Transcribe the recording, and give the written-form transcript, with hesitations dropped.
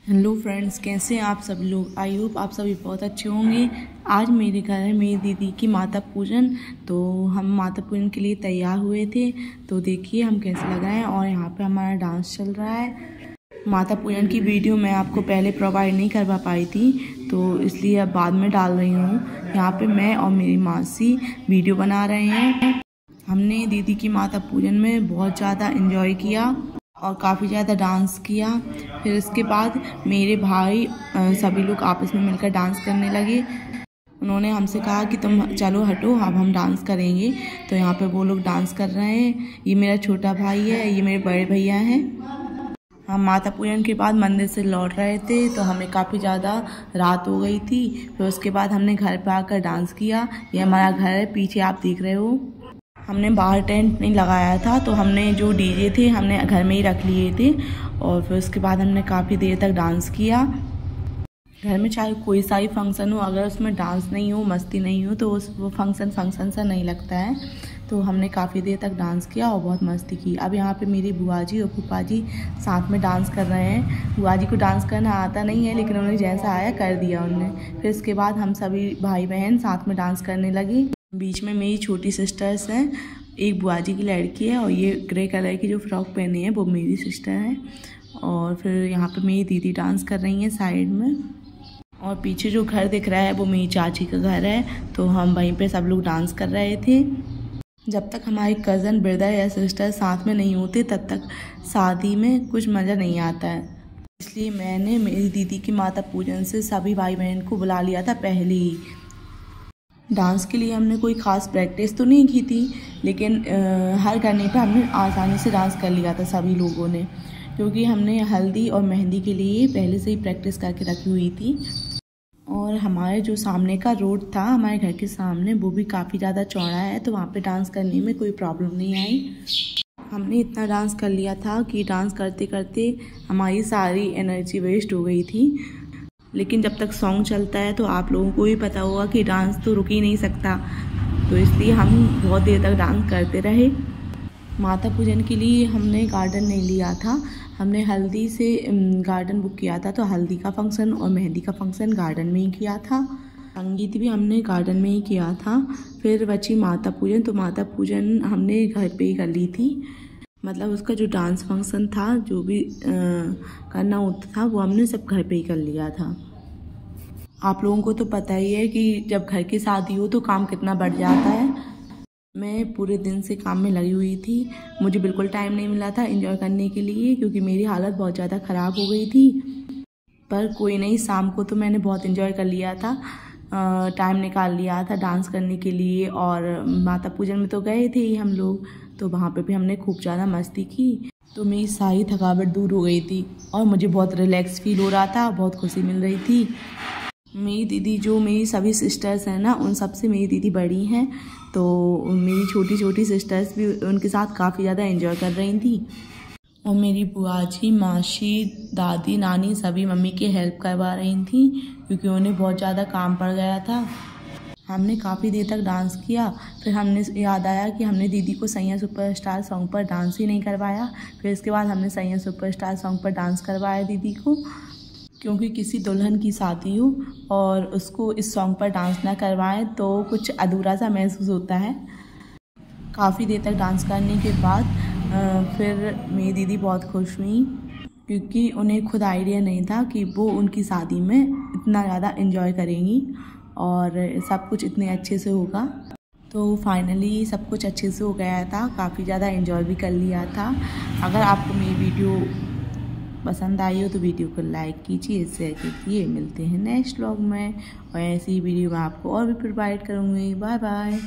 Hello friends, कैसे हैं आप सब लोग। आई होप आप सभी बहुत अच्छे होंगे। आज मेरे घर है मेरी दीदी की माता पूजन, तो हम माता पूजन के लिए तैयार हुए थे। तो देखिए हम कैसे लग रहे हैं और यहाँ पे हमारा डांस चल रहा है। माता पूजन की वीडियो मैं आपको पहले प्रोवाइड नहीं करवा पाई थी, तो इसलिए अब बाद में डाल रही हूँ। यहाँ पे मैं और मेरी मासी वीडियो बना रहे हैं। हमने दीदी की माता पूजन में बहुत ज़्यादा एंजॉय किया और काफ़ी ज़्यादा डांस किया। फिर इसके बाद मेरे भाई सभी लोग आपस में मिलकर डांस करने लगे। उन्होंने हमसे कहा कि तुम चलो हटो, अब हम डांस करेंगे। तो यहाँ पे वो लोग डांस कर रहे हैं। ये मेरा छोटा भाई है, ये मेरे बड़े भैया हैं। हम माता पूजन के बाद मंदिर से लौट रहे थे, तो हमें काफ़ी ज़्यादा रात हो गई थी। फिर उसके बाद हमने घर पर आकर डांस किया। ये हमारा घर है, पीछे आप देख रहे हो। हमने बाहर टेंट नहीं लगाया था, तो हमने जो डीजे थे हमने घर में ही रख लिए थे। और फिर उसके बाद हमने काफ़ी देर तक डांस किया। घर में चाहे कोई सा ही फंक्शन हो, अगर उसमें डांस नहीं हो, मस्ती नहीं हो, तो वो फंक्शन सा नहीं लगता है। तो हमने काफ़ी देर तक डांस किया और बहुत मस्ती की। अब यहाँ पे मेरी बुआ जी और फूफा जी साथ में डांस कर रहे हैं। बुआ जी को डांस करना आता नहीं है, लेकिन उन्हें जैसा आया कर दिया उन्होंने। फिर इसके बाद हम सभी भाई बहन साथ में डांस करने लगे। बीच में मेरी छोटी सिस्टर्स हैं, एक बुआ जी की लड़की है और ये ग्रे कलर की जो फ्रॉक पहनी है वो मेरी सिस्टर है। और फिर यहाँ पे मेरी दीदी डांस कर रही हैं साइड में। और पीछे जो घर दिख रहा है वो मेरी चाची का घर है, तो हम वहीं पे सब लोग डांस कर रहे थे। जब तक हमारे कज़न ब्रदर या सिस्टर साथ में नहीं होते तब तक शादी में कुछ मज़ा नहीं आता है। इसलिए मैंने मेरी दीदी की माता पूजन से सभी भाई बहन को बुला लिया था पहले ही। डांस के लिए हमने कोई ख़ास प्रैक्टिस तो नहीं की थी, लेकिन हर गाने पे हमने आसानी से डांस कर लिया था सभी लोगों ने, क्योंकि हमने हल्दी और मेहंदी के लिए पहले से ही प्रैक्टिस करके रखी हुई थी। और हमारे जो सामने का रोड था हमारे घर के सामने, वो भी काफ़ी ज़्यादा चौड़ा है, तो वहाँ पे डांस करने में कोई प्रॉब्लम नहीं आई। हमने इतना डांस कर लिया था कि डांस करते करते हमारी सारी एनर्जी वेस्ट हो गई थी। लेकिन जब तक सॉन्ग चलता है तो आप लोगों को भी पता होगा कि डांस तो रुक ही नहीं सकता, तो इसलिए हम बहुत देर तक डांस करते रहे। माता पूजन के लिए हमने गार्डन नहीं लिया था, हमने हल्दी से गार्डन बुक किया था। तो हल्दी का फंक्शन और मेहंदी का फंक्शन गार्डन में ही किया था। संगीत भी हमने गार्डन में ही किया था। फिर बची माता पूजन, तो माता पूजन हमने घर पे ही कर ली थी। मतलब उसका जो डांस फंक्शन था, जो भी करना होता था, वो हमने सब घर पे ही कर लिया था। आप लोगों को तो पता ही है कि जब घर की शादी हो तो काम कितना बढ़ जाता है। मैं पूरे दिन से काम में लगी हुई थी, मुझे बिल्कुल टाइम नहीं मिला था एंजॉय करने के लिए, क्योंकि मेरी हालत बहुत ज़्यादा ख़राब हो गई थी। पर कोई नहीं, शाम को तो मैंने बहुत एंजॉय कर लिया था, टाइम निकाल लिया था डांस करने के लिए। और माता पूजन में तो गए थे ही हम लोग, तो वहाँ पे भी हमने खूब ज़्यादा मस्ती की। तो मेरी सारी थकावट दूर हो गई थी और मुझे बहुत रिलैक्स फील हो रहा था, बहुत खुशी मिल रही थी। मेरी दीदी, जो मेरी सभी सिस्टर्स हैं ना, उन सब से मेरी दीदी बड़ी हैं, तो मेरी छोटी छोटी सिस्टर्स भी उनके साथ काफ़ी ज़्यादा एंजॉय कर रही थी। और मेरी बुआ जी, मासी, दादी, नानी सभी मम्मी की हेल्प करवा रही थी, क्योंकि उन्हें बहुत ज़्यादा काम पड़ गया था। हमने काफ़ी देर तक डांस किया। फिर हमने याद आया कि हमने दीदी को सैया सुपरस्टार सॉन्ग पर डांस ही नहीं करवाया। फिर इसके बाद हमने सैया सुपरस्टार सॉन्ग पर डांस करवाया दीदी को, क्योंकि किसी दुल्हन की शादी हो और उसको इस सॉन्ग पर डांस ना करवाएं तो कुछ अधूरा सा महसूस होता है। काफ़ी देर तक डांस करने के बाद फिर मेरी दीदी बहुत खुश हुई, क्योंकि उन्हें खुद आइडिया नहीं था कि वो उनकी शादी में इतना ज़्यादा एंजॉय करेंगी और सब कुछ इतने अच्छे से होगा। तो फाइनली सब कुछ अच्छे से हो गया था, काफ़ी ज़्यादा एंजॉय भी कर लिया था। अगर आपको मेरी वीडियो पसंद आई हो तो वीडियो को लाइक कीजिए, शेयर कीजिए। मिलते हैं नेक्स्ट व्लॉग में, और ऐसी वीडियो मैं आपको और भी प्रोवाइड करूँगी। Bye bye.